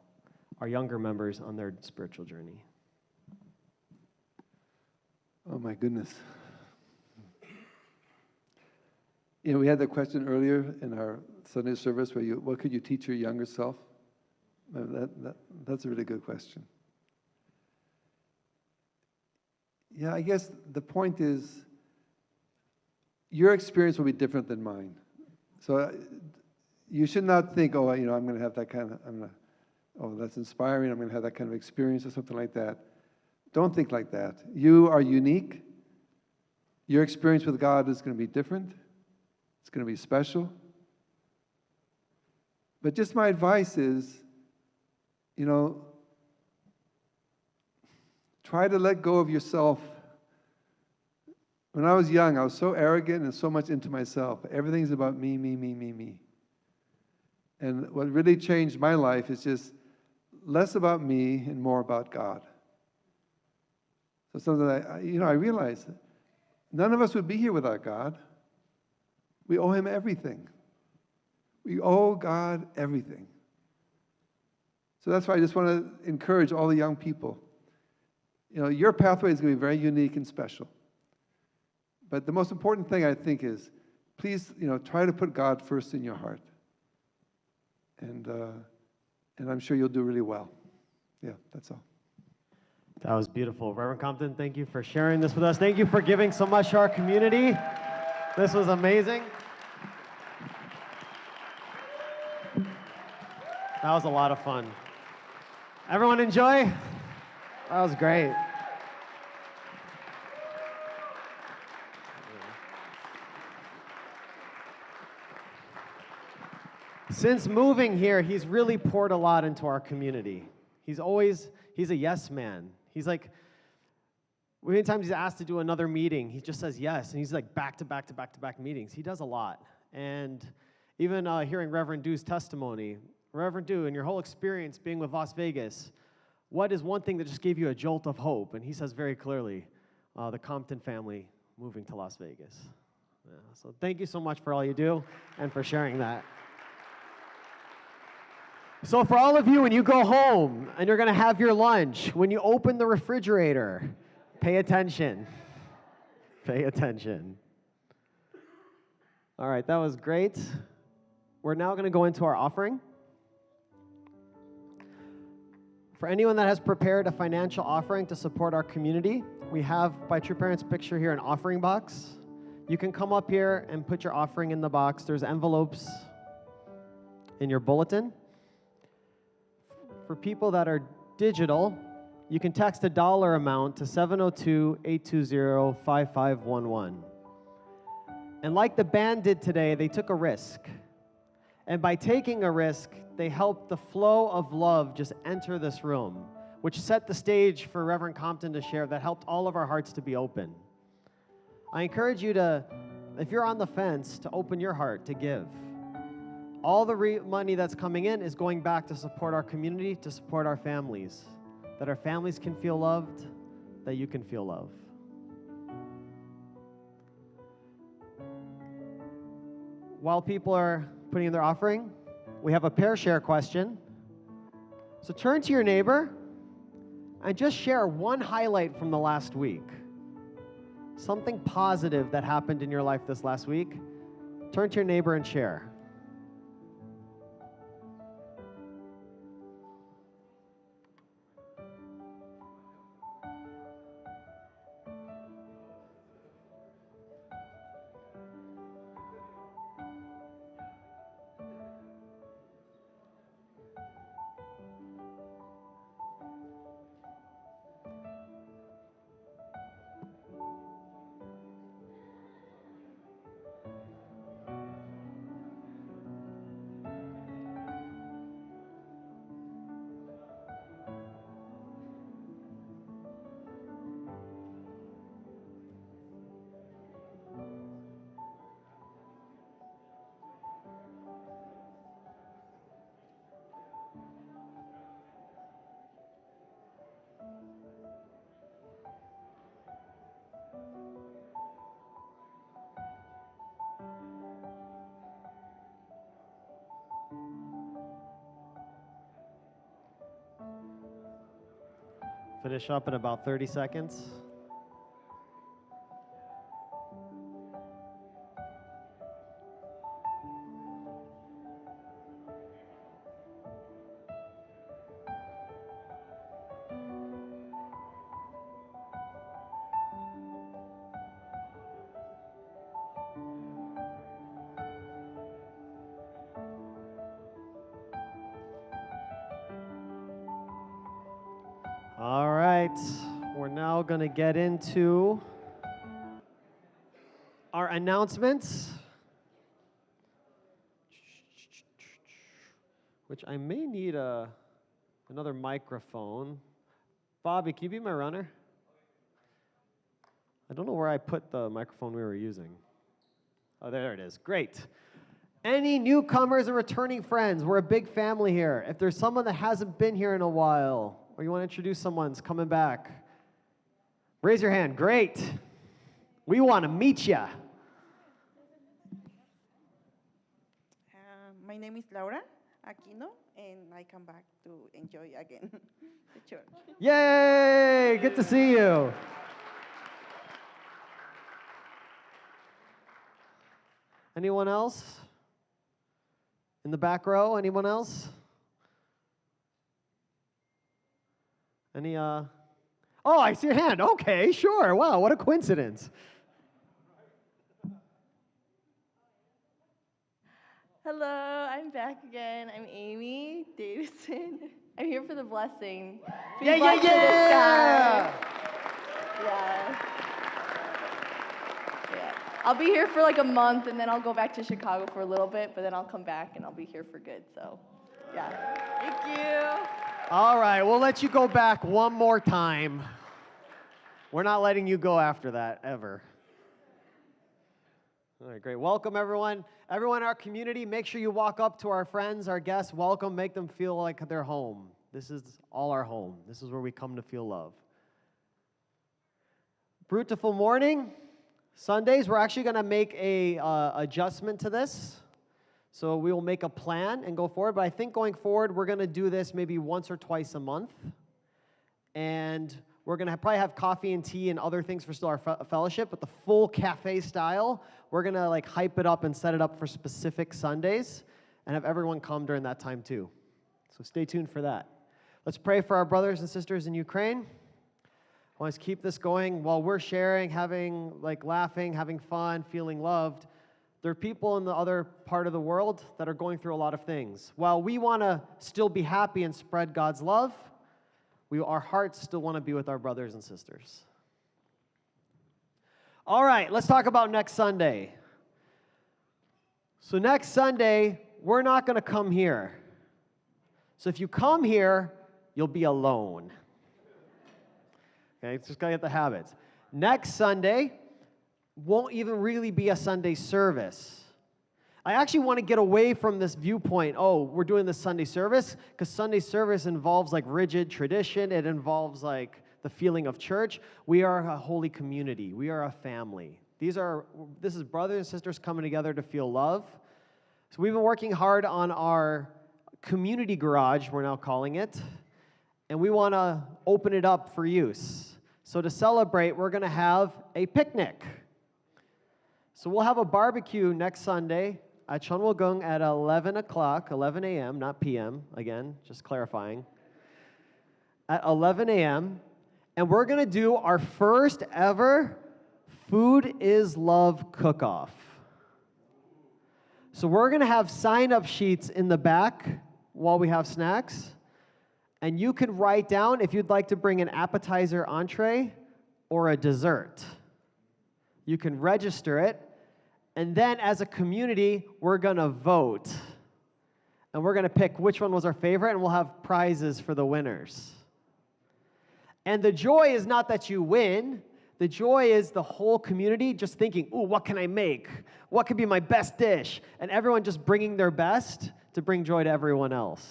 our younger members on their spiritual journey? Oh my goodness. We had that question earlier in our Sunday service where what could you teach your younger self? That's a really good question. Yeah, I guess the point is your experience will be different than mine. So you should not think, I'm going to have that kind of, that's inspiring, I'm going to have that kind of experience or something like that. Don't think like that. You are unique. Your experience with God is going to be different. It's going to be special. But just my advice is, try to let go of yourself. When I was young, I was so arrogant and so much into myself. Everything's about me, me, me, me, me. And what really changed my life is just less about me and more about God. So something I realized that none of us would be here without God. We owe him everything. We owe God everything. So that's why I just want to encourage all the young people. Your pathway is going to be very unique and special. But the most important thing, I think, is please, try to put God first in your heart. And I'm sure you'll do really well. Yeah, that's all. That was beautiful. Reverend Compton, thank you for sharing this with us. Thank you for giving so much to our community. This was amazing. That was a lot of fun. Everyone enjoy? That was great. Since moving here, he's really poured a lot into our community. He's a yes man. He's like, Many times he's asked to do another meeting, he just says yes, and he's like back to back to back to back meetings. He does a lot. And even hearing Reverend Du's testimony, Reverend Du, in your whole experience being with Las Vegas, what is one thing that just gave you a jolt of hope? And he says very clearly, the Compton family moving to Las Vegas. Yeah, so thank you so much for all you do and for sharing that. So for all of you, when you go home and you're going to have your lunch, when you open the refrigerator, pay attention. Pay attention. All right, that was great. We're now going to go into our offering. For anyone that has prepared a financial offering to support our community, we have, by True Parents' picture here, an offering box. You can come up here and put your offering in the box. There's envelopes in your bulletin. For people that are digital, you can text a dollar amount to 702-820-5511. And like the band did today, they took a risk. And by taking a risk, they helped the flow of love just enter this room, which set the stage for Reverend Compton to share that helped all of our hearts to be open. I encourage you to, if you're on the fence, to open your heart to give. All the money that's coming in is going back to support our community, to support our families, that our families can feel loved, that you can feel love. While people are putting in their offering, we have a pair share question. So turn to your neighbor and just share one highlight from the last week. Something positive that happened in your life this last week. Turn to your neighbor and share. Finish up in about 30 seconds. All right, we're now going to get into our announcements, which I may need another microphone. Bobby, can you be my runner? I don't know where I put the microphone we were using. Oh, there it is. Great. Any newcomers or returning friends, we're a big family here. If there's someone that hasn't been here in a while, or you want to introduce someone's coming back, raise your hand. Great. We want to meet you. My name is Laura Aquino, and I come back to enjoy again the church. Yay! Good to see you. Anyone else? In the back row, anyone else? Any, Oh, I see your hand. Okay, sure. Wow, what a coincidence. Hello, I'm back again. I'm Amy Davidson. I'm here for the blessing. Be Yeah, yeah, blessed in the yeah! sky. Yeah. I'll be here for like a month, and then I'll go back to Chicago for a little bit, but then I'll come back, and I'll be here for good. So, yeah. Thank you. All right, we'll let you go back one more time. We're not letting you go after that, ever. All right, great. Welcome, everyone. Everyone in our community, make sure you walk up to our friends, our guests. Welcome. Make them feel like they're home. This is all our home. This is where we come to feel love. Beautiful morning. Sundays, we're actually going to make a adjustment to this. So we will make a plan and go forward. But I think going forward, we're going to do this maybe once or twice a month. And we're going to probably have coffee and tea and other things for still our fellowship, but the full cafe style, we're going to like hype it up and set it up for specific Sundays and have everyone come during that time too. So stay tuned for that. Let's pray for our brothers and sisters in Ukraine. I want to keep this going while we're sharing, having like laughing, having fun, feeling loved. There are people in the other part of the world that are going through a lot of things. While we want to still be happy and spread God's love, our hearts still want to be with our brothers and sisters. All right, let's talk about next Sunday. So next Sunday, we're not going to come here. So if you come here, you'll be alone. Okay, just got to get the habits. Next Sunday won't even really be a Sunday service. I actually want to get away from this viewpoint, oh, we're doing this Sunday service, because Sunday service involves like rigid tradition. It involves like the feeling of church. We are a holy community. We are a family. This is brothers and sisters coming together to feel love. So we've been working hard on our community garage, we're now calling it, and we want to open it up for use. So to celebrate, we're going to have a picnic. So we'll have a barbecue next Sunday at Chunwalgung at 11 a.m., not p.m., again, just clarifying, at 11 a.m., and we're going to do our first ever Food is Love cook-off. So we're going to have sign-up sheets in the back while we have snacks, and you can write down if you'd like to bring an appetizer, entree, or a dessert. You can register it. And then as a community, we're going to vote. And we're going to pick which one was our favorite, and we'll have prizes for the winners. And the joy is not that you win. The joy is the whole community just thinking, ooh, what can I make? What could be my best dish? And everyone just bringing their best to bring joy to everyone else.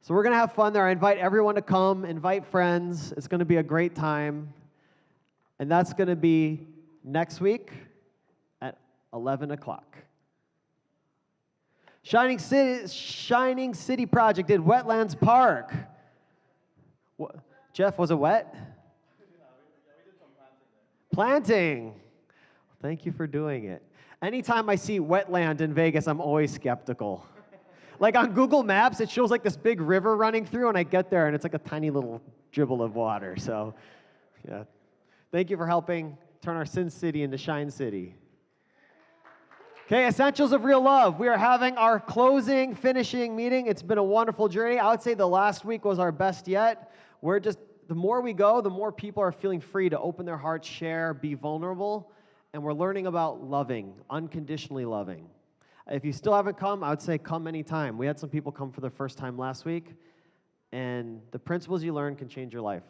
So we're going to have fun there. I invite everyone to come, invite friends. It's going to be a great time. And that's going to be next week at 11 o'clock. Shining City Project did Wetlands Park. What? Jeff, was it wet? Planting. Thank you for doing it. Anytime I see wetland in Vegas, I'm always skeptical. Like on Google Maps, it shows like this big river running through, and I get there, and it's like a tiny little dribble of water. So, yeah. Thank you for helping turn our Sin City into Shine City. Okay, Essentials of Real Love. We are having our finishing meeting. It's been a wonderful journey. I would say the last week was our best yet. The more we go, the more people are feeling free to open their hearts, share, be vulnerable, and we're learning about loving, unconditionally loving. If you still haven't come, I would say come anytime. We had some people come for the first time last week, and the principles you learn can change your life.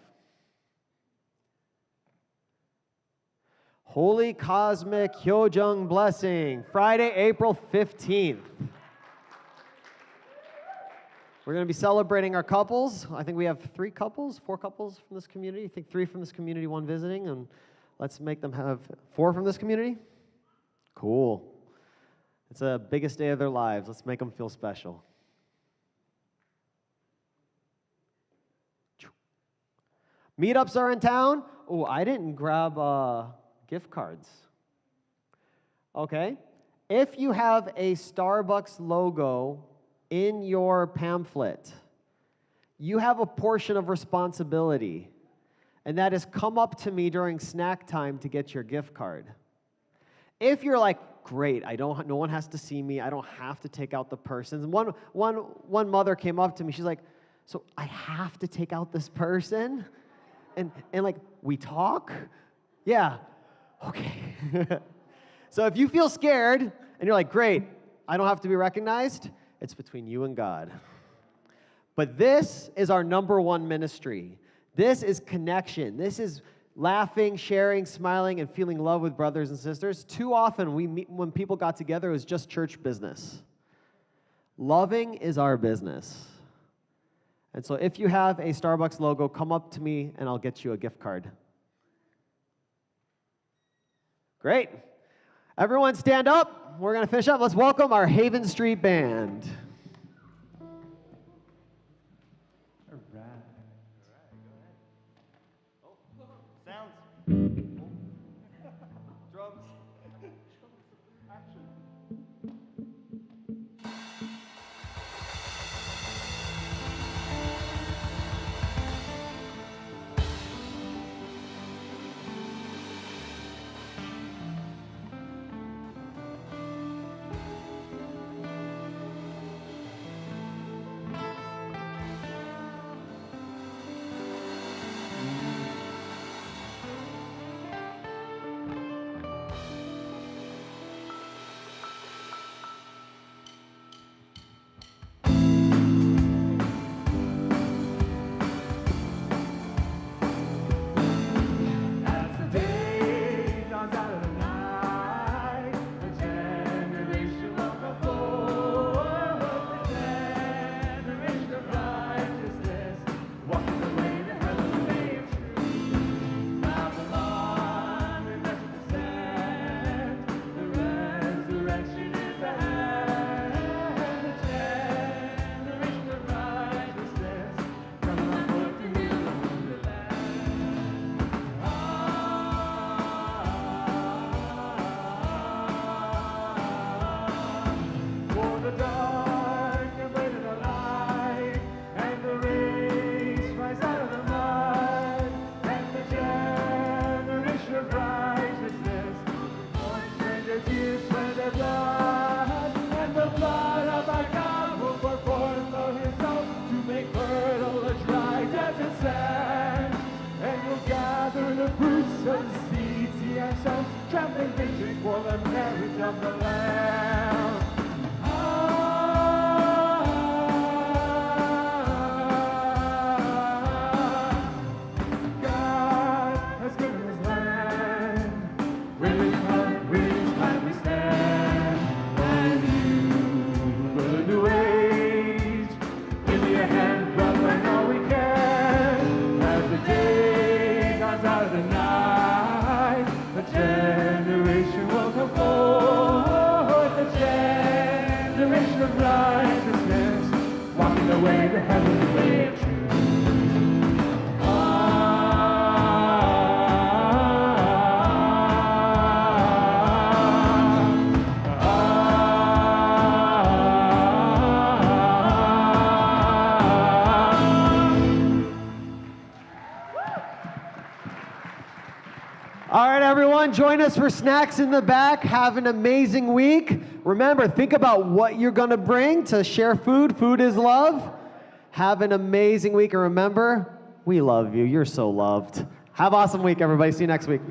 Holy Cosmic Hyojung Blessing, Friday, April 15th. We're going to be celebrating our couples. I think we have 4 couples from this community. I think 3 from this community, 1 visiting, and let's make them have 4 from this community. Cool. It's the biggest day of their lives. Let's make them feel special. Meetups are in town. Oh, I didn't grab gift cards. Okay. If you have a Starbucks logo in your pamphlet, you have a portion of responsibility, and that is come up to me during snack time to get your gift card. If you're like, great, no one has to see me, I don't have to take out the persons. One mother came up to me, she's like, so I have to take out this person? And like, we talk? Yeah, okay. So if you feel scared, and you're like, great, I don't have to be recognized, it's between you and God. But this is our #1 ministry. This is connection. This is laughing, sharing, smiling, and feeling love with brothers and sisters. Too often, when people got together, it was just church business. Loving is our business. And so if you have a Starbucks logo, come up to me and I'll get you a gift card. Great. Everyone stand up. We're going to finish up. Let's welcome our Haven Street Band. Sounds. Drums. Action. Trampling victory for the marriage of the Lamb. God has given His land. With His hand we stand. And you will a new age. Give me a hand, brother, and all we can. As the day comes out of the night, the generation will come forth, the generation of righteousness, walking the way to heaven, the way of truth. All right, everyone, join us for snacks in the back. Have an amazing week. Remember, think about what you're going to bring to share food. Food is love. Have an amazing week. And remember, we love you. You're so loved. Have an awesome week, everybody. See you next week.